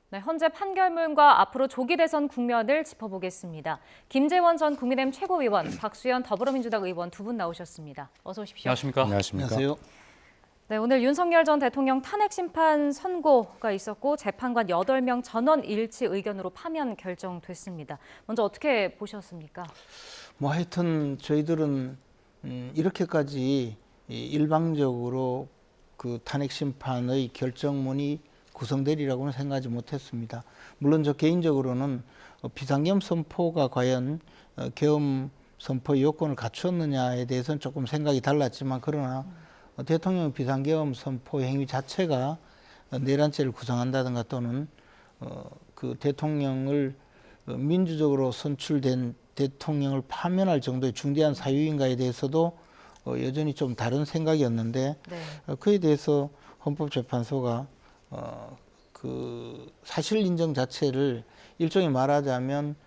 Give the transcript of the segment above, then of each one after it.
네, 현재 판결문과 앞으로 조기 대선 국면을 짚어보겠습니다. 김재원 전 국민의힘 최고위원, 박수현 더불어민주당 의원 두 분 나오셨습니다. 어서 오십시오. 안녕하십니까? 안녕하세요. 네, 오늘 윤석열 전 대통령 탄핵 심판 선고가 있었고 재판관 8명 전원 일치 의견으로 파면 결정됐습니다. 먼저 어떻게 보셨습니까? 하여튼 저희들은 이렇게까지 일방적으로 그 탄핵 심판의 결정문이 구성되리라고는 생각하지 못했습니다. 물론 저 개인적으로는 비상계엄 선포가 과연 계엄 선포 요건을 갖추었느냐에 대해서는 조금 생각이 달랐지만, 그러나 대통령 비상계엄 선포 행위 자체가 내란죄를 구성한다든가 또는 그 대통령을 민주적으로 선출된 대통령을 파면할 정도의 중대한 사유인가에 대해서도 여전히 좀 다른 생각이었는데, 네. 그에 대해서 헌법재판소가 그 사실 인정 자체를 일종의 말하자면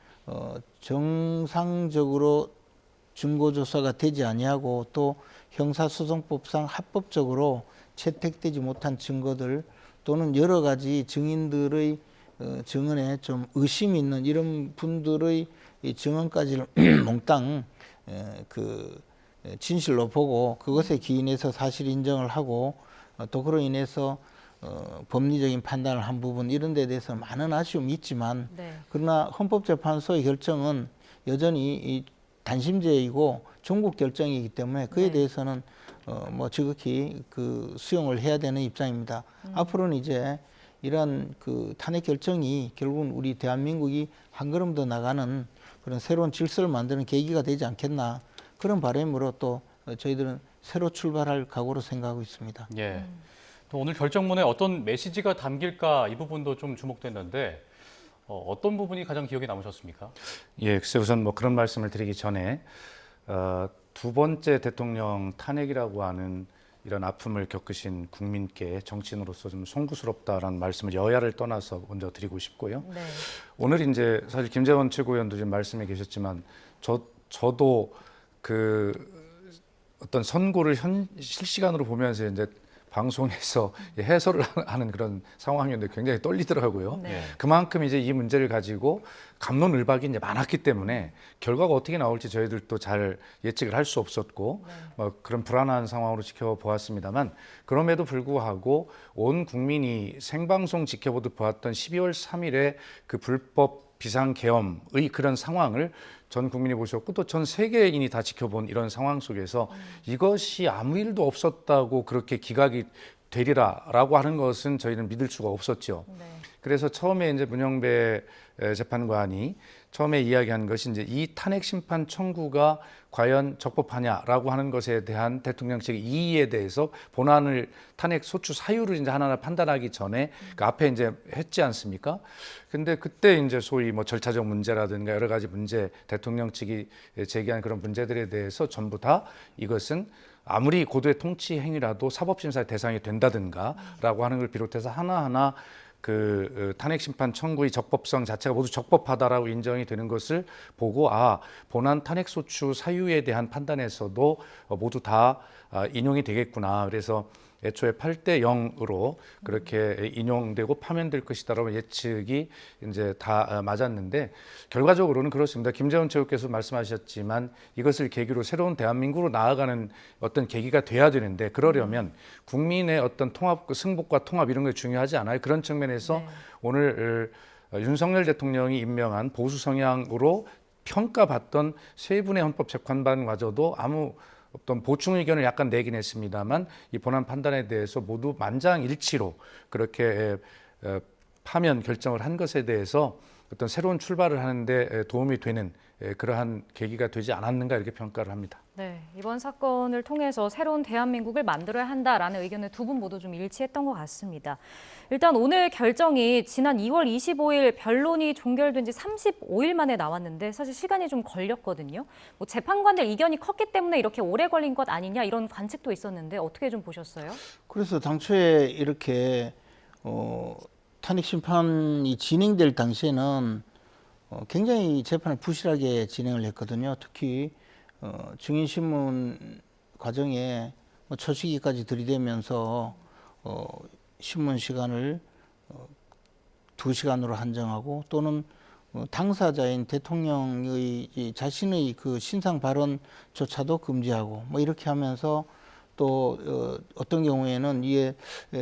정상적으로 증거조사가 되지 아니하고 또 형사소송법상 합법적으로 채택되지 못한 증거들 또는 여러 가지 증인들의 증언에 좀 의심이 있는 이런 분들의 이 증언까지를 몽땅 그 진실로 보고 그것에 기인해서 사실 인정을 하고 또 그로 인해서 법리적인 판단을 한 부분, 이런 데 대해서 많은 아쉬움이 있지만, 네. 그러나 헌법재판소의 결정은 여전히 이 단심제이고 종국 결정이기 때문에 그에 네. 대해서는 지극히 그 수용을 해야 되는 입장입니다. 앞으로는 이제 이런 그 탄핵 결정이 결국은 우리 대한민국이 한 걸음 더 나가는 그런 새로운 질서를 만드는 계기가 되지 않겠나, 그런 바람으로 또 저희들은 새로 출발할 각오로 생각하고 있습니다. 예. 또 오늘 결정문에 어떤 메시지가 담길까 이 부분도 좀 주목됐는데 어떤 부분이 가장 기억에 남으셨습니까? 예, 글쎄 우선 그런 말씀을 드리기 전에 두 번째 대통령 탄핵이라고 하는 이런 아픔을 겪으신 국민께 정치인으로서 좀 송구스럽다라는 말씀을 여야를 떠나서 먼저 드리고 싶고요. 네. 오늘 이제 사실 김재원 최고위원도 지금 말씀해 계셨지만 저도 그 어떤 선고를 실시간으로 보면서 이제 방송에서 해설을 하는 그런 상황이었는데 굉장히 떨리더라고요. 네. 그만큼 이제 이 문제를 가지고 갑론을박이 이제 많았기 때문에 결과가 어떻게 나올지 저희들도 잘 예측을 할 수 없었고 그런 불안한 상황으로 지켜보았습니다만, 그럼에도 불구하고 온 국민이 생방송 지켜보듯 보았던 12월 3일에 그 불법 비상계엄의 그런 상황을 전 국민이 보셨고 또 전 세계인이 다 지켜본 이런 상황 속에서 이것이 아무 일도 없었다고 그렇게 기각이 되리라라고 하는 것은 저희는 믿을 수가 없었죠. 네. 그래서 처음에 이제 문영배 재판관이 처음에 이야기한 것이 이제 이 탄핵 심판 청구가 과연 적법하냐라고 하는 것에 대한 대통령 측의 이의에 대해서 본안을 탄핵 소추 사유를 이제 하나하나 판단하기 전에 그 앞에 이제 했지 않습니까? 근데 그때 이제 소위 절차적 문제라든가 여러 가지 문제, 대통령 측이 제기한 그런 문제들에 대해서 전부 다 이것은 아무리 고도의 통치 행위라도 사법심사의 대상이 된다든가라고 하는 걸 비롯해서 하나하나 그 탄핵 심판 청구의 적법성 자체가 모두 적법하다라고 인정이 되는 것을 보고 본안 탄핵 소추 사유에 대한 판단에서도 모두 다 인용이 되겠구나. 그래서 애초에 8대 0으로 그렇게 인용되고 파면될 것이다라고 예측이 이제 다 맞았는데, 결과적으로는 그렇습니다. 김재원 최고께서 말씀하셨지만 이것을 계기로 새로운 대한민국으로 나아가는 어떤 계기가 돼야 되는데, 그러려면 국민의 어떤 통합, 승복과 통합 이런 게 중요하지 않아요? 그런 측면에서 네. 오늘 윤석열 대통령이 임명한 보수 성향으로 평가받던 세 분의 헌법재판관마저도 아무 어떤 보충 의견을 약간 내긴 했습니다만 이 본안 판단에 대해서 모두 만장일치로 그렇게 파면 결정을 한 것에 대해서 어떤 새로운 출발을 하는데 도움이 되는 그러한 계기가 되지 않았는가 이렇게 평가를 합니다. 네, 이번 사건을 통해서 새로운 대한민국을 만들어야 한다라는 의견을 두 분 모두 좀 일치했던 것 같습니다. 일단 오늘 결정이 지난 2월 25일 변론이 종결된 지 35일 만에 나왔는데 사실 시간이 좀 걸렸거든요. 재판관들 이견이 컸기 때문에 이렇게 오래 걸린 것 아니냐 이런 관측도 있었는데 어떻게 좀 보셨어요? 그래서 당초에 이렇게 탄핵 심판이 진행될 당시에는 굉장히 재판을 부실하게 진행을 했거든요. 특히 증인신문 과정에 초시기까지 들이대면서 신문 시간을 2시간으로 한정하고 또는 당사자인 대통령의 자신의 그 신상 발언조차도 금지하고 뭐 이렇게 하면서 또 어떤 경우에는 이게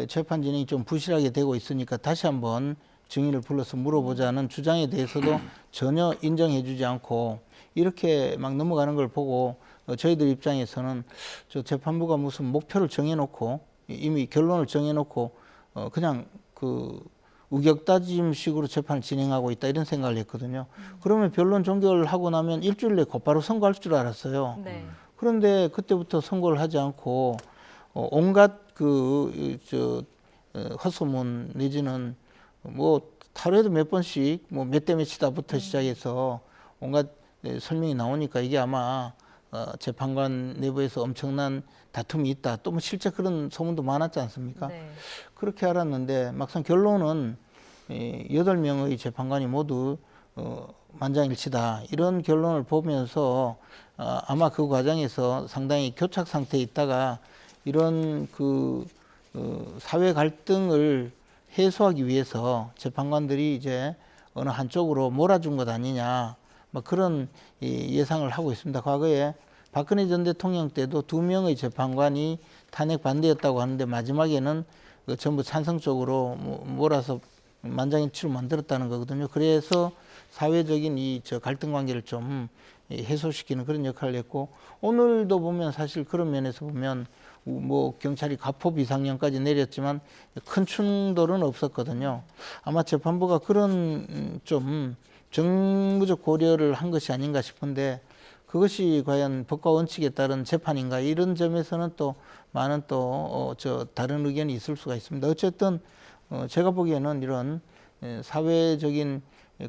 재판 진행이 좀 부실하게 되고 있으니까 다시 한번 증인을 불러서 물어보자는 주장에 대해서도 전혀 인정해주지 않고 이렇게 막 넘어가는 걸 보고 저희들 입장에서는 저 재판부가 무슨 목표를 정해놓고 이미 결론을 정해놓고 그냥 그 우격다짐식으로 재판을 진행하고 있다 이런 생각을 했거든요. 그러면 변론 종결하고 나면 일주일 내에 곧바로 선고할 줄 알았어요. 네. 그런데 그때부터 선고를 하지 않고 온갖 헛소문 내지는 뭐 하루에도 몇 번씩 뭐 몇 대 몇이다부터 시작해서 온갖 설명이 나오니까 이게 아마 재판관 내부에서 엄청난 다툼이 있다. 또 뭐 실제 그런 소문도 많았지 않습니까? 네. 그렇게 알았는데 막상 결론은 8명의 재판관이 모두 만장일치다. 이런 결론을 보면서 아마 그 과정에서 상당히 교착 상태에 있다가 이런 그 사회 갈등을 해소하기 위해서 재판관들이 이제 어느 한쪽으로 몰아준 것 아니냐. 뭐 그런 예상을 하고 있습니다. 과거에 박근혜 전 대통령 때도 2명의 재판관이 탄핵 반대였다고 하는데 마지막에는 전부 찬성 쪽으로 몰아서 만장일치로 만들었다는 거거든요. 그래서 사회적인 이 갈등 관계를 좀 해소시키는 그런 역할을 했고 오늘도 보면 사실 그런 면에서 보면 뭐 경찰이 가포 비상령까지 내렸지만 큰 충돌은 없었거든요. 아마 재판부가 그런 좀 정무적 고려를 한 것이 아닌가 싶은데 그것이 과연 법과 원칙에 따른 재판인가 이런 점에서는 또 많은 또 다른 의견이 있을 수가 있습니다. 어쨌든 제가 보기에는 이런 사회적인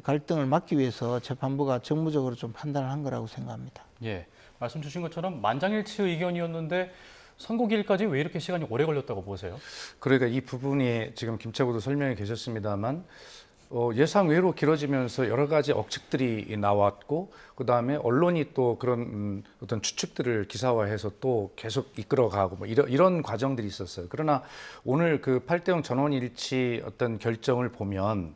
갈등을 막기 위해서 재판부가 정무적으로 좀 판단을 한 거라고 생각합니다. 예, 말씀 주신 것처럼 만장일치 의견이었는데 선고기일까지 왜 이렇게 시간이 오래 걸렸다고 보세요? 그러니까 이 부분이 지금 김채구도 설명해 계셨습니다만 예상 외로 길어지면서 여러 가지 억측들이 나왔고 그다음에 언론이 또 그런 어떤 추측들을 기사화해서 또 계속 이끌어가고 뭐 이런 과정들이 있었어요. 그러나 오늘 그 8대0 전원일치 어떤 결정을 보면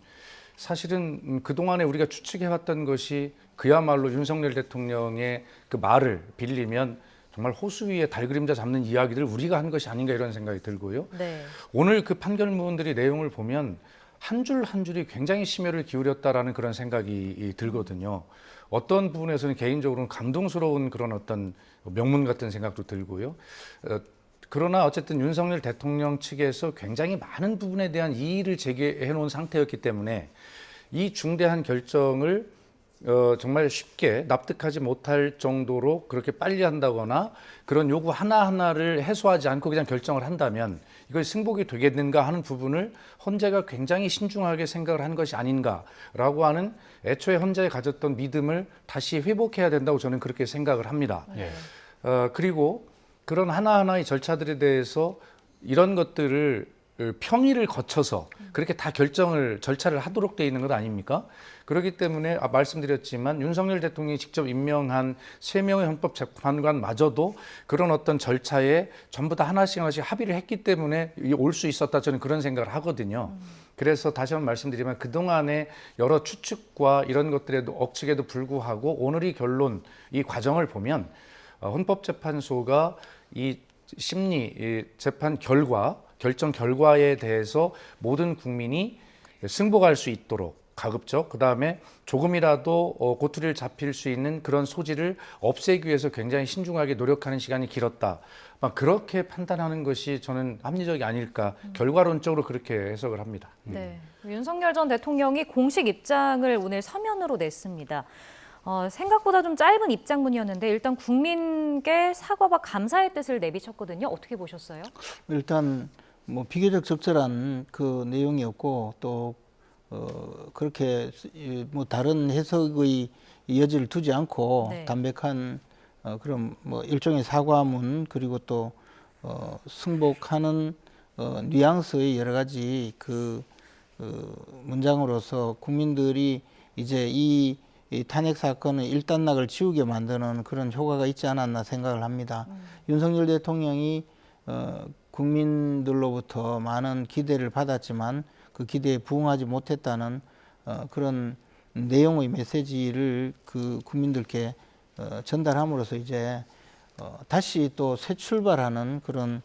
사실은 그동안에 우리가 추측해왔던 것이 그야말로 윤석열 대통령의 그 말을 빌리면 정말 호수 위에 달 그림자 잡는 이야기들 우리가 한 것이 아닌가 이런 생각이 들고요. 네. 오늘 그 판결문들의 내용을 보면 한 줄 한 줄이 굉장히 심혈을 기울였다라는 그런 생각이 들거든요. 어떤 부분에서는 개인적으로는 감동스러운 그런 어떤 명문 같은 생각도 들고요. 그러나 어쨌든 윤석열 대통령 측에서 굉장히 많은 부분에 대한 이의를 제기해 놓은 상태였기 때문에 이 중대한 결정을 정말 쉽게 납득하지 못할 정도로 그렇게 빨리 한다거나 그런 요구 하나하나를 해소하지 않고 그냥 결정을 한다면 이걸 승복이 되겠는가 하는 부분을 헌재가 굉장히 신중하게 생각을 한 것이 아닌가라고 하는 애초에 헌재에 가졌던 믿음을 다시 회복해야 된다고 저는 그렇게 생각을 합니다. 예. 그리고 그런 하나하나의 절차들에 대해서 이런 것들을 평의를 거쳐서 그렇게 다 절차를 하도록 돼 있는 것 아닙니까? 그렇기 때문에 말씀드렸지만 윤석열 대통령이 직접 임명한 3명의 헌법재판관마저도 그런 어떤 절차에 전부 다 하나씩 합의를 했기 때문에 올 수 있었다 저는 그런 생각을 하거든요. 그래서 다시 한번 말씀드리면 그동안의 여러 추측과 이런 것들에도 억측에도 불구하고 오늘 이 결론, 이 과정을 보면 헌법재판소가 이 심리, 재판 결정 결과에 대해서 모든 국민이 승복할 수 있도록 가급적 그다음에 조금이라도 고투리를 잡힐 수 있는 그런 소지를 없애기 위해서 굉장히 신중하게 노력하는 시간이 길었다. 그렇게 판단하는 것이 저는 합리적이 아닐까 결과론적으로 그렇게 해석을 합니다. 네. 윤석열 전 대통령이 공식 입장을 오늘 서면으로 냈습니다. 생각보다 좀 짧은 입장문이었는데 일단 국민께 사과와 감사의 뜻을 내비쳤거든요. 어떻게 보셨어요? 일단 뭐 비교적 적절한 그 내용이었고 또 그렇게 뭐 다른 해석의 여지를 두지 않고 네. 담백한 그런 뭐 일종의 사과문 그리고 또 승복하는 뉘앙스의 여러 가지 그 문장으로서 국민들이 이제 이 탄핵 사건의 일단락을 지우게 만드는 그런 효과가 있지 않았나 생각을 합니다. 윤석열 대통령이 국민들로부터 많은 기대를 받았지만 그 기대에 부응하지 못했다는 그런 내용의 메시지를 그 국민들께 전달함으로써 이제 다시 또 새 출발하는 그런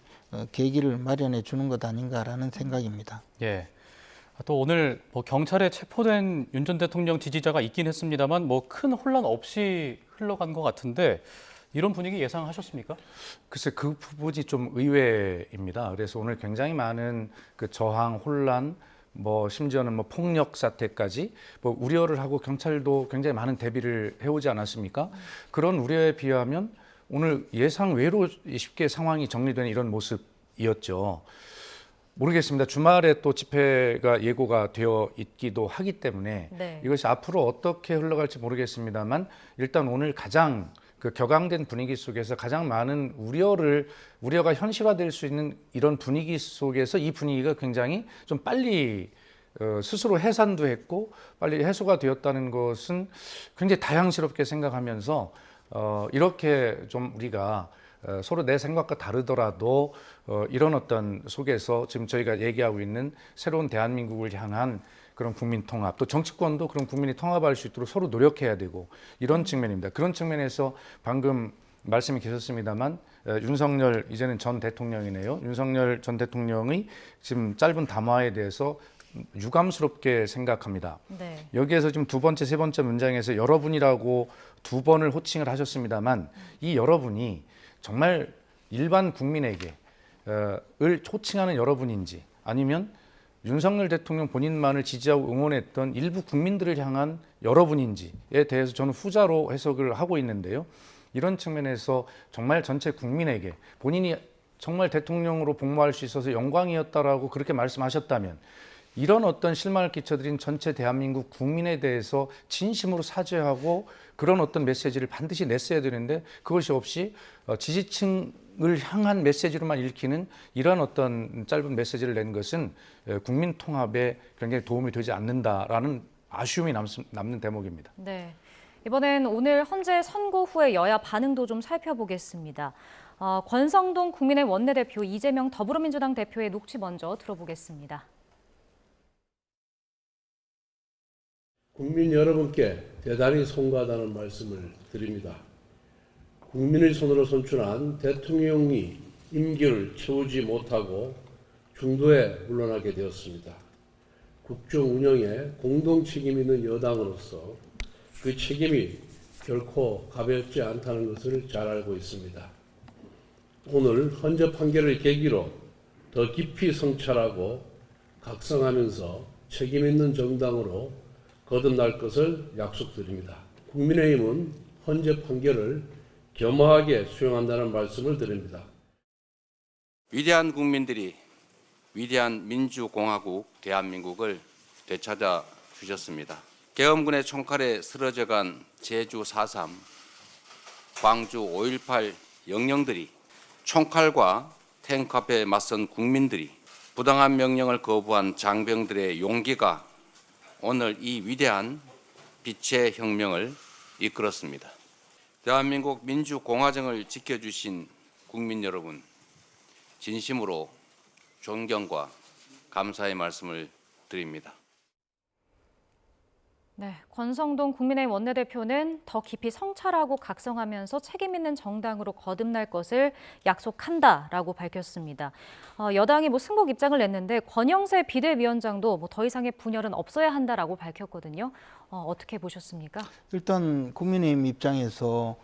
계기를 마련해 주는 것 아닌가라는 생각입니다. 예. 또 오늘 뭐 경찰에 체포된 윤 전 대통령 지지자가 있긴 했습니다만 뭐 큰 혼란 없이 흘러간 것 같은데 이런 분위기 예상하셨습니까? 글쎄 그 부분이 좀 의외입니다. 그래서 오늘 굉장히 많은 그 저항, 혼란, 뭐 심지어는 뭐 폭력 사태까지 뭐 우려를 하고 경찰도 굉장히 많은 대비를 해오지 않았습니까? 그런 우려에 비하면 오늘 예상 외로 쉽게 상황이 정리되는 이런 모습이었죠. 모르겠습니다. 주말에 또 집회가 예고가 되어 있기도 하기 때문에 네. 이것이 앞으로 어떻게 흘러갈지 모르겠습니다만 일단 오늘 가장 그 격앙된 분위기 속에서 가장 많은 우려가 현실화될 수 있는 이런 분위기 속에서 이 분위기가 굉장히 좀 빨리 스스로 해산도 했고 빨리 해소가 되었다는 것은 굉장히 다양스럽게 생각하면서 이렇게 좀 우리가 서로 내 생각과 다르더라도 이런 어떤 속에서 지금 저희가 얘기하고 있는 새로운 대한민국을 향한 그런 국민 통합, 또 정치권도 그런 국민이 통합할 수 있도록 서로 노력해야 되고 이런 측면입니다. 그런 측면에서 방금 말씀이 계셨습니다만 윤석열 이제는 전 대통령이네요. 윤석열 전 대통령의 지금 짧은 담화에 대해서 유감스럽게 생각합니다. 네. 여기에서 지금 두 번째, 세 번째 문장에서 여러분이라고 두 번을 호칭을 하셨습니다만 이 여러분이 정말 일반 국민에게 을 호칭하는 여러분인지 아니면 윤석열 대통령 본인만을 지지하고 응원했던 일부 국민들을 향한 여러분인지에 대해서 저는 후자로 해석을 하고 있는데요. 이런 측면에서 정말 전체 국민에게 본인이 정말 대통령으로 복무할 수 있어서 영광이었다라고 그렇게 말씀하셨다면 이런 어떤 실망을 끼쳐드린 전체 대한민국 국민에 대해서 진심으로 사죄하고 그런 어떤 메시지를 반드시 냈어야 되는데 그것이 없이 지지층을 향한 메시지로만 읽히는 이런 어떤 짧은 메시지를 낸 것은 국민 통합에 굉장히 도움이 되지 않는다라는 아쉬움이 남는 대목입니다. 네. 이번엔 오늘 헌재 선고 후에 여야 반응도 좀 살펴보겠습니다. 권성동 국민의힘 원내대표, 이재명 더불어민주당 대표의 녹취 먼저 들어보겠습니다. 국민 여러분께 대단히 송구하다는 말씀을 드립니다. 국민의 손으로 선출한 대통령이 임기를 채우지 못하고 중도에 물러나게 되었습니다. 국정 운영에 공동 책임 있는 여당으로서 그 책임이 결코 가볍지 않다는 것을 잘 알고 있습니다. 오늘 헌재 판결을 계기로 더 깊이 성찰하고 각성하면서 책임 있는 정당으로 거듭날 것을 약속드립니다. 국민의힘은 헌재 판결을 겸허하게 수용한다는 말씀을 드립니다. 위대한 국민들이 위대한 민주공화국 대한민국을 되찾아 주셨습니다. 계엄군의 총칼에 쓰러져간 제주 4.3, 광주 5.18 영령들이, 총칼과 탱크 앞에 맞선 국민들이, 부당한 명령을 거부한 장병들의 용기가 오늘 이 위대한 빛의 혁명을 이끌었습니다. 대한민국 민주공화정을 지켜주신 국민 여러분, 진심으로 존경과 감사의 말씀을 드립니다. 네, 권성동 국민의힘 원내대표는 더 깊이 성찰하고 각성하면서 책임 있는 정당으로 거듭날 것을 약속한다라고 밝혔습니다. 여당이 승복 입장을 냈는데 권영세 비대위원장도 더 이상의 분열은 없어야 한다라고 밝혔거든요. 어떻게 보셨습니까? 일단 국민의힘 입장에서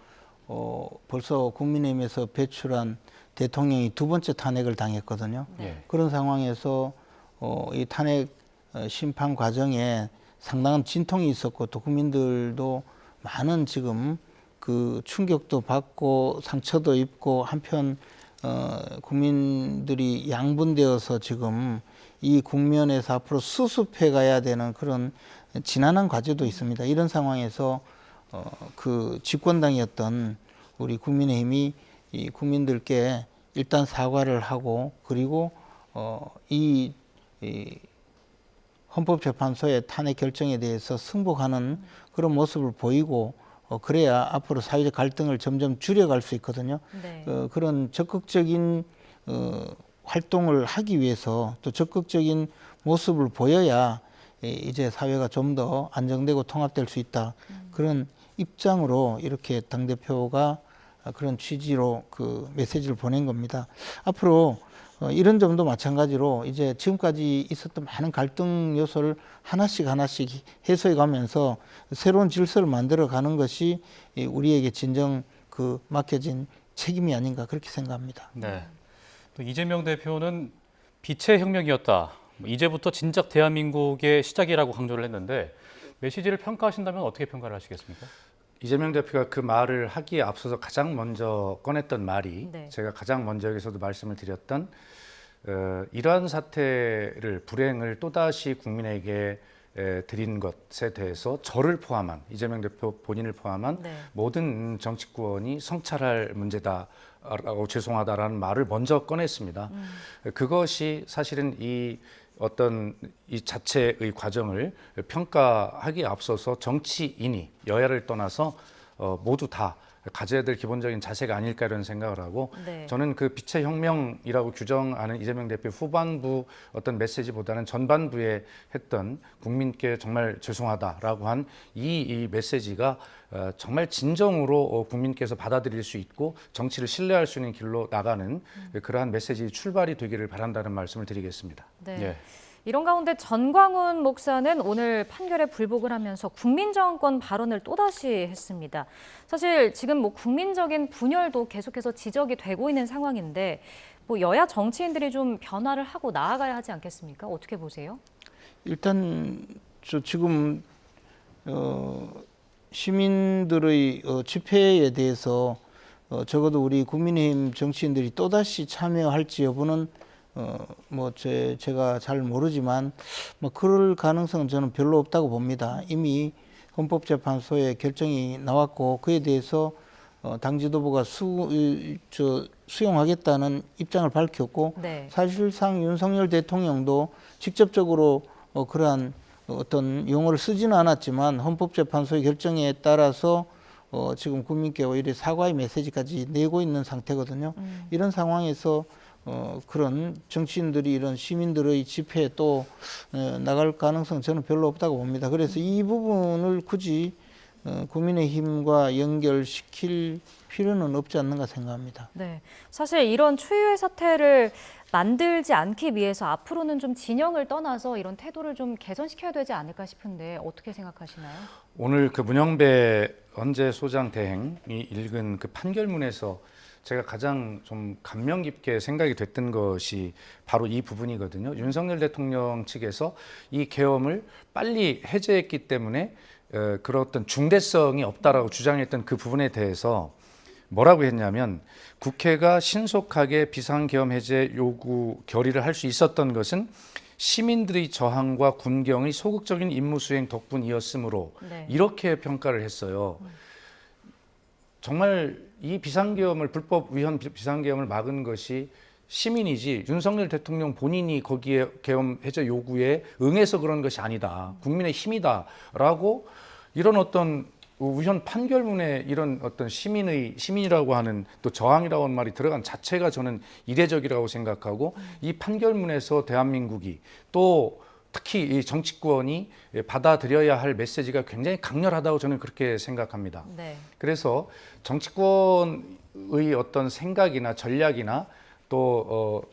벌써 국민의힘에서 배출한 대통령이 두 번째 탄핵을 당했거든요. 네. 그런 상황에서 이 탄핵 심판 과정에 상당한 진통이 있었고 또 국민들도 많은 지금 그 충격도 받고 상처도 입고 한편 국민들이 양분되어서 지금 이 국면에서 앞으로 수습해 가야 되는 그런 지난한 과제도 있습니다. 이런 상황에서 그 집권당이었던 우리 국민의힘이 이 국민들께 일단 사과를 하고 그리고 이 헌법재판소의 탄핵 결정에 대해서 승복하는 그런 모습을 보이고 그래야 앞으로 사회적 갈등을 점점 줄여갈 수 있거든요. 네. 그런 적극적인 활동을 하기 위해서 또 적극적인 모습을 보여야 이제 사회가 좀 더 안정되고 통합될 수 있다. 그런 입장으로 이렇게 당대표가 그런 취지로 그 메시지를 보낸 겁니다. 앞으로 이런 점도 마찬가지로 이제 지금까지 있었던 많은 갈등 요소를 하나씩 해소해 가면서 새로운 질서를 만들어 가는 것이 우리에게 진정 그 맡겨진 책임이 아닌가 그렇게 생각합니다. 네. 또 이재명 대표는 빛의 혁명이었다. 이제부터 진작 대한민국의 시작이라고 강조를 했는데 메시지를 평가하신다면 어떻게 평가를 하시겠습니까? 이재명 대표가 그 말을 하기에 앞서서 가장 먼저 꺼냈던 말이 네. 제가 가장 먼저 여기서도 말씀을 드렸던 이러한 사태를 불행을 또다시 국민에게 드린 것에 대해서 저를 포함한 이재명 대표 본인을 포함한 네. 모든 정치권이 성찰할 문제다라고 죄송하다라는 말을 먼저 꺼냈습니다. 그것이 사실은 이 자체의 과정을 평가하기에 앞서서 정치인이 여야를 떠나서 모두 다 가져야 될 기본적인 자세가 아닐까 이런 생각을 하고 네. 저는 그 빛의 혁명이라고 규정하는 이재명 대표 후반부 어떤 메시지보다는 전반부에 했던 국민께 정말 죄송하다라고 한 이 메시지가 정말 진정으로 국민께서 받아들일 수 있고 정치를 신뢰할 수 있는 길로 나가는 그러한 메시지 출발이 되기를 바란다는 말씀을 드리겠습니다. 네. 예. 이런 가운데 전광훈 목사는 오늘 판결에 불복을 하면서 국민정권 발언을 또다시 했습니다. 사실 지금 뭐 국민적인 분열도 계속해서 지적이 되고 있는 상황인데 뭐 여야 정치인들이 좀 변화를 하고 나아가야 하지 않겠습니까? 어떻게 보세요? 일단 지금 시민들의 집회에 대해서 적어도 우리 국민의힘 정치인들이 또다시 참여할지 여부는 제가 잘 모르지만 그럴 가능성은 저는 별로 없다고 봅니다. 이미 헌법재판소에 결정이 나왔고 그에 대해서 당 지도부가 수용하겠다는 입장을 밝혔고 네. 사실상 윤석열 대통령도 직접적으로 그러한 어떤 용어를 쓰지는 않았지만 헌법재판소의 결정에 따라서 지금 국민께 오히려 사과의 메시지까지 내고 있는 상태거든요. 이런 상황에서 그런 정치인들이 이런 시민들의 집회에 또 나갈 가능성 저는 별로 없다고 봅니다. 그래서 이 부분을 굳이 국민의힘과 연결시킬 필요는 없지 않는가 생각합니다. 네, 사실 이런 초유의 사태를 만들지 않기 위해서 앞으로는 좀 진영을 떠나서 이런 태도를 좀 개선시켜야 되지 않을까 싶은데 어떻게 생각하시나요? 오늘 그 문영배 헌재 소장 대행이 읽은 그 판결문에서 제가 가장 좀 감명 깊게 생각이 됐던 것이 바로 이 부분이거든요. 윤석열 대통령 측에서 이 계엄을 빨리 해제했기 때문에 그런 어떤 중대성이 없다라고 주장했던 그 부분에 대해서 뭐라고 했냐면 국회가 신속하게 비상계엄 해제 요구 결의를 할 수 있었던 것은 시민들의 저항과 군경의 소극적인 임무 수행 덕분이었으므로 네. 이렇게 평가를 했어요. 정말 이 비상계엄을 불법 위헌 비상계엄을 막은 것이 시민이지 윤석열 대통령 본인이 거기에 계엄 해제 요구에 응해서 그런 것이 아니다. 국민의 힘이다라고 이런 어떤 위헌 판결문에 이런 어떤 시민이라고 하는 또 저항이라고 하는 말이 들어간 자체가 저는 이례적이라고 생각하고 이 판결문에서 대한민국이 또 특히 이 정치권이 받아들여야 할 메시지가 굉장히 강렬하다고 저는 그렇게 생각합니다. 네. 그래서 정치권의 어떤 생각이나 전략이나 또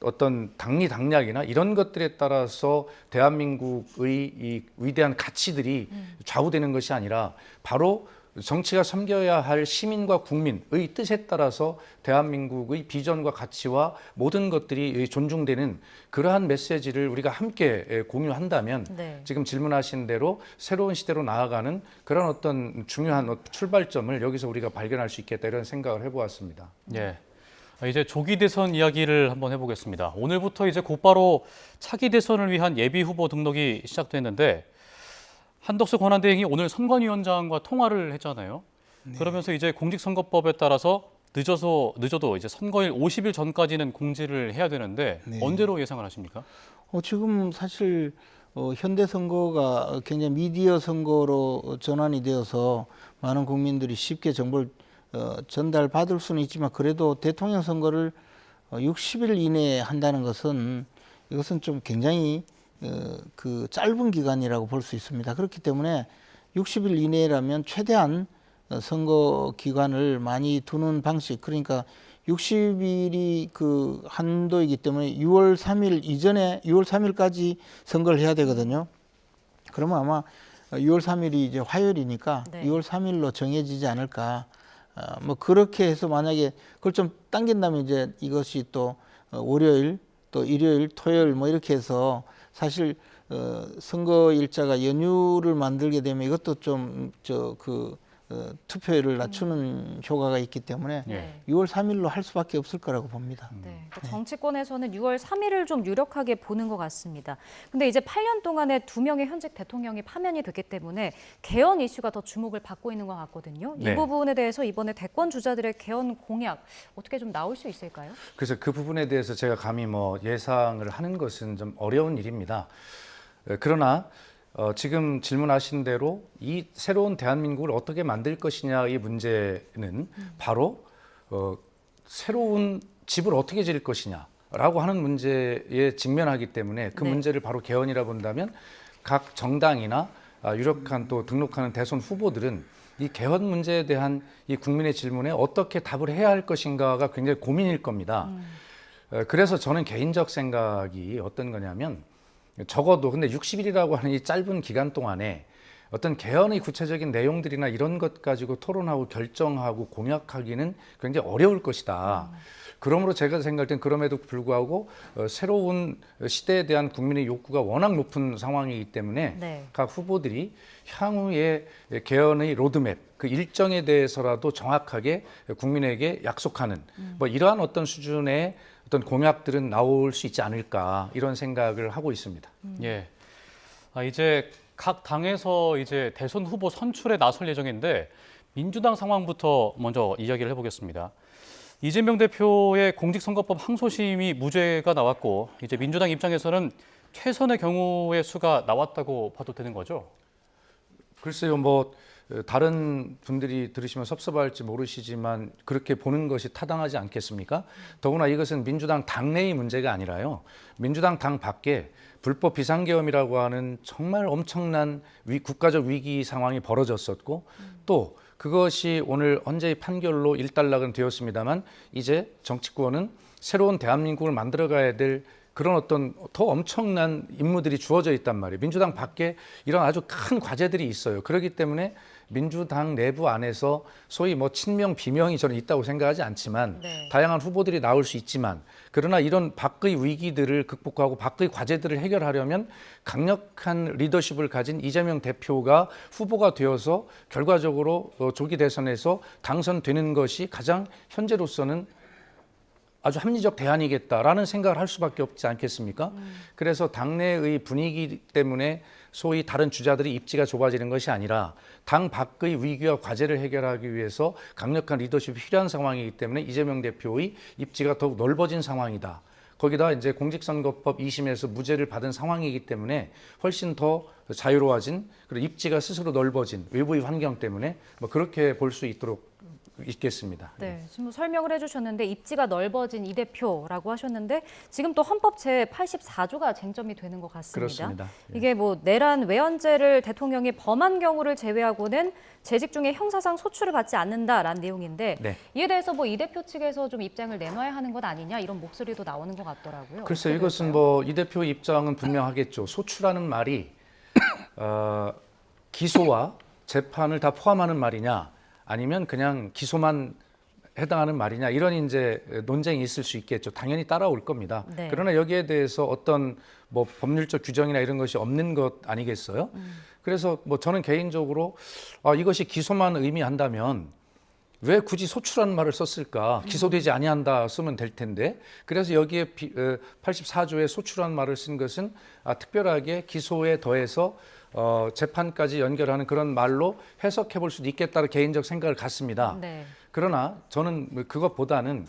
어떤 당리당략이나 이런 것들에 따라서 대한민국의 이 위대한 가치들이 좌우되는 것이 아니라 바로 정치가 섬겨야 할 시민과 국민의 뜻에 따라서 대한민국의 비전과 가치와 모든 것들이 존중되는 그러한 메시지를 우리가 함께 공유한다면 네. 지금 질문하신 대로 새로운 시대로 나아가는 그런 어떤 중요한 출발점을 여기서 우리가 발견할 수 있겠다 이런 생각을 해보았습니다. 예. 이제 조기 대선 이야기를 한번 해보겠습니다. 오늘부터 이제 곧바로 차기 대선을 위한 예비 후보 등록이 시작됐는데 한덕수 권한대행이 오늘 선관위원장과 통화를 했잖아요. 네. 그러면서 이제 공직선거법에 따라서 늦어도 이제 선거일 50일 전까지는 공지를 해야 되는데 네. 언제로 예상을 하십니까? 지금 사실 현대 선거가 굉장히 미디어 선거로 전환이 되어서 많은 국민들이 쉽게 정보를 전달받을 수는 있지만 그래도 대통령 선거를 60일 이내에 한다는 것은 이것은 좀 굉장히 그 짧은 기간이라고 볼 수 있습니다. 그렇기 때문에 60일 이내라면 최대한 선거 기간을 많이 두는 방식, 그러니까 60일이 그 한도이기 때문에 6월 3일 이전에 6월 3일까지 선거를 해야 되거든요. 그러면 아마 6월 3일이 이제 화요일이니까 네. 6월 3일로 정해지지 않을까. 뭐 그렇게 해서 만약에 그걸 좀 당긴다면 이제 이것이 또 월요일, 또 일요일, 토요일 뭐 이렇게 해서 사실 선거 일자가 연휴를 만들게 되면 이것도 좀 투표율을 낮추는 효과가 있기 때문에 네. 6월 3일로 할 수밖에 없을 거라고 봅니다. 네, 그러니까 정치권에서는 6월 3일을 좀 유력하게 보는 것 같습니다. 근데 이제 8년 동안에 2명의 현직 대통령이 파면이 됐기 때문에 개헌 이슈가 더 주목을 받고 있는 것 같거든요. 이 네. 부분에 대해서 이번에 대권 주자들의 개헌 공약 어떻게 좀 나올 수 있을까요? 그래서 그 부분에 대해서 제가 감히 뭐 예상을 하는 것은 좀 어려운 일입니다. 그러나 지금 질문하신 대로 이 새로운 대한민국을 어떻게 만들 것이냐의 문제는 바로 새로운 집을 어떻게 지을 것이냐라고 하는 문제에 직면하기 때문에 그 네. 문제를 바로 개헌이라 본다면 각 정당이나 유력한 또 등록하는 대선 후보들은 이 개헌 문제에 대한 이 국민의 질문에 어떻게 답을 해야 할 것인가가 굉장히 고민일 겁니다. 그래서 저는 개인적 생각이 어떤 거냐면 적어도 근데 60일이라고 하는 이 짧은 기간 동안에 어떤 개헌의 구체적인 내용들이나 이런 것 가지고 토론하고 결정하고 공약하기는 굉장히 어려울 것이다. 그러므로 제가 생각할 땐 그럼에도 불구하고 새로운 시대에 대한 국민의 욕구가 워낙 높은 상황이기 때문에 네. 각 후보들이 향후의 개헌의 로드맵, 그 일정에 대해서라도 정확하게 국민에게 약속하는 뭐 이러한 어떤 수준의 어떤 공약들은 나올 수 있지 않을까 이런 생각을 하고 있습니다. 예. 이제 각 당에서 이제 대선 후보 선출에 나설 예정인데 민주당 상황부터 먼저 이야기를 해보겠습니다. 이재명 대표의 공직선거법 항소심이 무죄가 나왔고 이제 민주당 입장에서는 최선의 경우의 수가 나왔다고 봐도 되는 거죠? 글쎄요, 뭐 다른 분들이 들으시면 섭섭할지 모르시지만 그렇게 보는 것이 타당하지 않겠습니까? 더구나 이것은 민주당 당내의 문제가 아니라요. 민주당 당 밖에 불법 비상계엄이라고 하는 정말 엄청난 국가적 위기 상황이 벌어졌었고 또 그것이 오늘 헌재의 판결로 일단락은 되었습니다만 이제 정치권은 새로운 대한민국을 만들어가야 될 그런 어떤 더 엄청난 임무들이 주어져 있단 말이에요. 민주당 밖에 이런 아주 큰 과제들이 있어요. 그렇기 때문에 민주당 내부 안에서 소위 뭐 친명 비명이 저는 있다고 생각하지 않지만 네. 다양한 후보들이 나올 수 있지만 그러나 이런 밖의 위기들을 극복하고 밖의 과제들을 해결하려면 강력한 리더십을 가진 이재명 대표가 후보가 되어서 결과적으로 조기 대선에서 당선되는 것이 가장 현재로서는 아주 합리적 대안이겠다라는 생각을 할 수밖에 없지 않겠습니까? 그래서 당내의 분위기 때문에 소위 다른 주자들이 입지가 좁아지는 것이 아니라 당 밖의 위기와 과제를 해결하기 위해서 강력한 리더십이 필요한 상황이기 때문에 이재명 대표의 입지가 더욱 넓어진 상황이다. 거기다 이제 공직선거법 2심에서 무죄를 받은 상황이기 때문에 훨씬 더 자유로워진 그리고 입지가 스스로 넓어진 외부의 환경 때문에 뭐 그렇게 볼 수 있도록 있겠습니다. 네, 지금 설명을 해주셨는데 입지가 넓어진 이 대표라고 하셨는데 지금 또 헌법 제84조가 쟁점이 되는 것 같습니다. 그렇습니다. 예. 이게 뭐 내란 외환죄를 대통령이 범한 경우를 제외하고는 재직 중에 형사상 소출을 받지 않는다라는 내용인데 네. 이에 대해서 뭐 이 대표 측에서 좀 입장을 내놔야 하는 것 아니냐 이런 목소리도 나오는 것 같더라고요. 글쎄요, 어떻게 이것은 될까요? 뭐 이 대표 입장은 분명하겠죠. 소추라는 말이 기소와 재판을 다 포함하는 말이냐, 아니면 그냥 기소만 해당하는 말이냐 이런 이제 논쟁이 있을 수 있겠죠. 당연히 따라올 겁니다. 네. 그러나 여기에 대해서 어떤 뭐 법률적 규정이나 이런 것이 없는 것 아니겠어요? 그래서 뭐 저는 개인적으로 이것이 기소만 의미한다면 왜 굳이 소추라는 말을 썼을까? 기소되지 아니한다 쓰면 될 텐데. 그래서 여기에 84조에 소추라는 말을 쓴 것은 특별하게 기소에 더해서 재판까지 연결하는 그런 말로 해석해 볼 수도 있겠다는 개인적 생각을 갖습니다. 네. 그러나 저는 그것보다는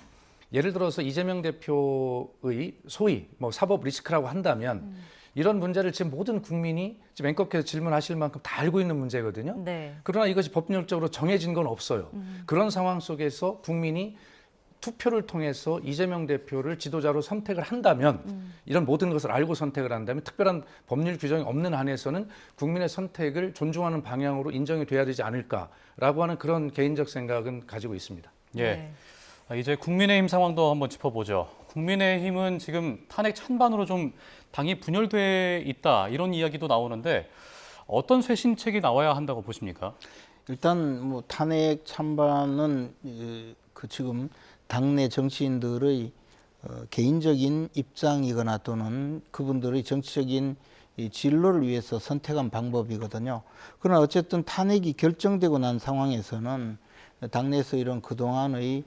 예를 들어서 이재명 대표의 소위 뭐 사법 리스크라고 한다면 이런 문제를 지금 모든 국민이 지금 앵커께서 질문하실 만큼 다 알고 있는 문제거든요. 네. 그러나 이것이 법률적으로 정해진 건 없어요. 그런 상황 속에서 국민이 투표를 통해서 이재명 대표를 지도자로 선택을 한다면 이런 모든 것을 알고 선택을 한다면 특별한 법률 규정이 없는 한에서는 국민의 선택을 존중하는 방향으로 인정이 돼야 되지 않을까라고 하는 그런 개인적 생각은 가지고 있습니다. 예. 이제 국민의힘 상황도 한번 짚어보죠. 국민의힘은 지금 탄핵 찬반으로 좀 당이 분열돼 있다 이런 이야기도 나오는데 어떤 쇄신책이 나와야 한다고 보십니까? 일단 뭐 탄핵 찬반은 그 지금 당내 정치인들의 개인적인 입장이거나 또는 그분들의 정치적인 이 진로를 위해서 선택한 방법이거든요. 그러나 어쨌든 탄핵이 결정되고 난 상황에서는 당내에서 이런 그동안의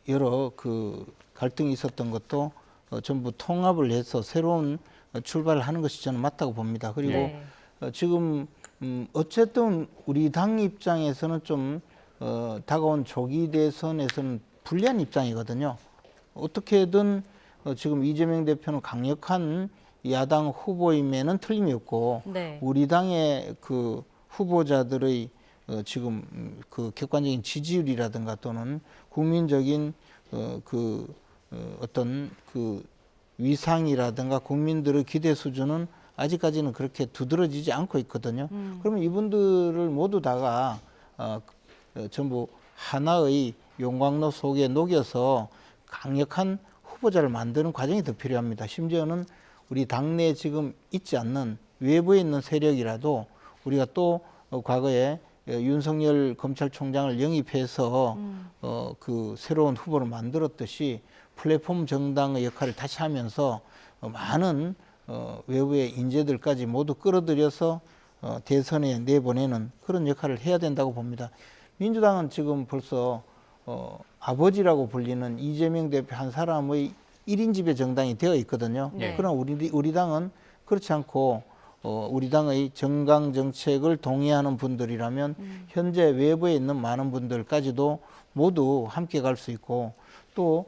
여러 그 갈등이 있었던 것도 전부 통합을 해서 새로운 출발을 하는 것이 저는 맞다고 봅니다. 그리고 네. 지금 어쨌든 우리 당 입장에서는 좀 다가온 조기 대선에서는 불리한 입장이거든요. 어떻게든 지금 이재명 대표는 강력한 야당 후보임에는 틀림이 없고 네. 우리 당의 그 후보자들의 지금 그 객관적인 지지율이라든가 또는 국민적인 어떤 그 위상이라든가 국민들의 기대 수준은 아직까지는 그렇게 두드러지지 않고 있거든요. 그러면 이분들을 모두 다가 전부 하나의 용광로 속에 녹여서 강력한 후보자를 만드는 과정이 더 필요합니다. 심지어는 우리 당내에 지금 있지 않는 외부에 있는 세력이라도 우리가 또 과거에 윤석열 검찰총장을 영입해서 그 새로운 후보를 만들었듯이 플랫폼 정당의 역할을 다시 하면서 많은 외부의 인재들까지 모두 끌어들여서 대선에 내보내는 그런 역할을 해야 된다고 봅니다. 민주당은 지금 벌써 아버지라고 불리는 이재명 대표 한 사람의 1인 지배 정당이 되어 있거든요. 네. 그러나 우리 당은 그렇지 않고 우리 당의 정강 정책을 동의하는 분들이라면 현재 외부에 있는 많은 분들까지도 모두 함께 갈 수 있고 또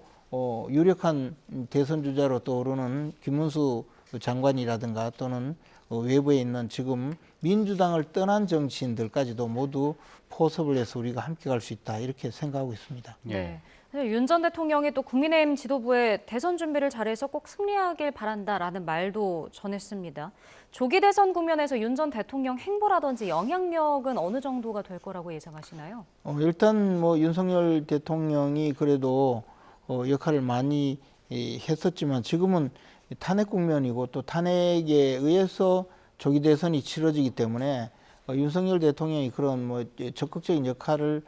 유력한 대선 주자로 떠오르는 김문수 장관이라든가 또는 외부에 있는 지금 민주당을 떠난 정치인들까지도 모두 포섭을 해서 우리가 함께 갈 수 있다 이렇게 생각하고 있습니다. 네. 윤 전 대통령이 또 국민의힘 지도부에 대선 준비를 잘해서 꼭 승리하길 바란다라는 말도 전했습니다. 조기 대선 국면에서 윤 전 대통령 행보라든지 영향력은 어느 정도가 될 거라고 예상하시나요? 일단 뭐 윤석열 대통령이 그래도 역할을 많이 했었지만 지금은 탄핵 국면이고 또 탄핵에 의해서 조기 대선이 치러지기 때문에 윤석열 대통령이 그런 뭐 적극적인 역할을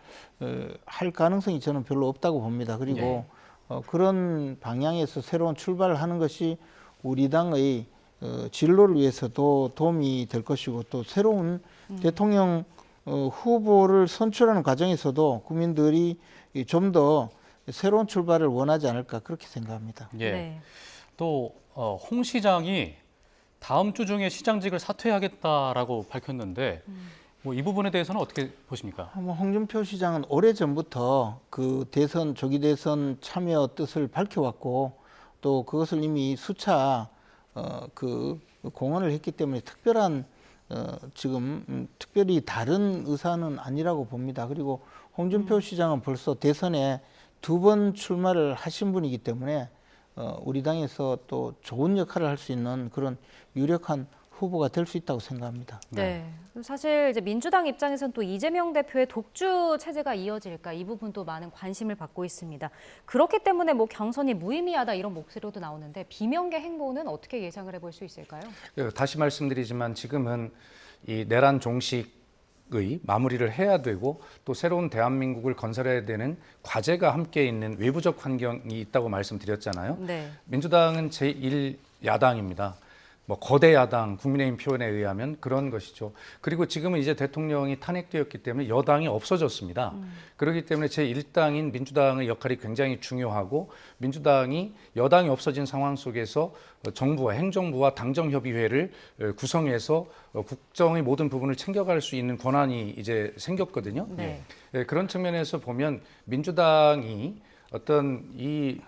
할 가능성이 저는 별로 없다고 봅니다. 그리고 그런 방향에서 새로운 출발을 하는 것이 우리 당의 진로를 위해서도 도움이 될 것이고 또 새로운 대통령 후보를 선출하는 과정에서도 국민들이 좀 더 새로운 출발을 원하지 않을까 그렇게 생각합니다. 예. 네. 또 홍 시장이 다음 주 중에 시장직을 사퇴하겠다라고 밝혔는데 뭐 이 부분에 대해서는 어떻게 보십니까? 홍준표 시장은 오래 전부터 그 대선 조기 대선 참여 뜻을 밝혀왔고 또 그것을 이미 수차 그 공언을 했기 때문에 특별한 지금 특별히 다른 의사는 아니라고 봅니다. 그리고 홍준표 시장은 벌써 대선에 2번 출마를 하신 분이기 때문에 우리 당에서 또 좋은 역할을 할 수 있는 그런 유력한 후보가 될 수 있다고 생각합니다. 네. 사실 이제 민주당 입장에서는 또 이재명 대표의 독주 체제가 이어질까 이 부분도 많은 관심을 받고 있습니다. 그렇기 때문에 뭐 경선이 무의미하다 이런 목소리도 나오는데 비명계 행보는 어떻게 예상을 해볼 수 있을까요? 다시 말씀드리지만 지금은 이 내란 종식의 마무리를 해야 되고 또 새로운 대한민국을 건설해야 되는 과제가 함께 있는 외부적 환경이 있다고 말씀드렸잖아요. 네. 민주당은 제1야당입니다. 뭐 거대 야당, 국민의힘 표현에 의하면 그런 것이죠. 그리고 지금은 이제 대통령이 탄핵되었기 때문에 여당이 없어졌습니다. 그렇기 때문에 제1당인 민주당의 역할이 굉장히 중요하고 민주당이 여당이 없어진 상황 속에서 정부와 행정부와 당정협의회를 구성해서 국정의 모든 부분을 챙겨갈 수 있는 권한이 이제 생겼거든요. 네. 그런 측면에서 보면 민주당이 어떤 이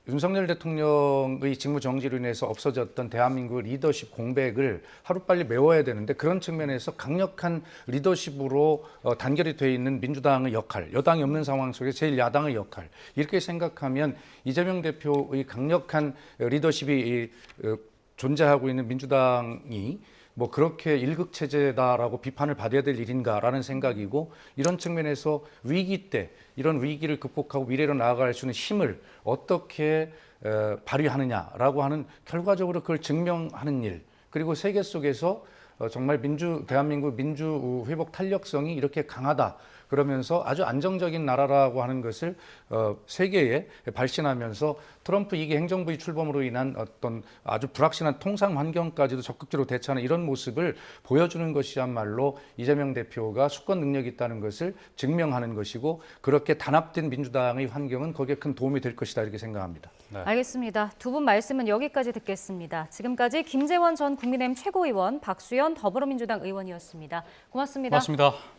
윤석열 대통령의 직무 정지로 인해서 없어졌던 대한민국 리더십 공백을 하루빨리 메워야 되는데 그런 측면에서 강력한 리더십으로 단결이 되어 있는 민주당의 역할, 여당이 없는 상황 속에서 제1야당의 역할 이렇게 생각하면 이재명 대표의 강력한 리더십이 존재하고 있는 민주당이 뭐 그렇게 일극체제다라고 비판을 받아야 될 일인가라는 생각이고 이런 측면에서 위기 때 이런 위기를 극복하고 미래로 나아갈 수 있는 힘을 어떻게 발휘하느냐라고 하는 결과적으로 그걸 증명하는 일 그리고 세계 속에서 정말 대한민국 민주 회복 탄력성이 이렇게 강하다. 그러면서 아주 안정적인 나라라고 하는 것을 세계에 발신하면서 트럼프 2기 행정부의 출범으로 인한 어떤 아주 불확실한 통상 환경까지도 적극적으로 대처하는 이런 모습을 보여주는 것이야말로 이재명 대표가 수권 능력이 있다는 것을 증명하는 것이고 그렇게 단합된 민주당의 환경은 거기에 큰 도움이 될 것이다 이렇게 생각합니다. 네. 알겠습니다. 두 분 말씀은 여기까지 듣겠습니다. 지금까지 김재원 전 국민의힘 최고위원, 박수현 더불어민주당 의원이었습니다. 고맙습니다. 고맙습니다.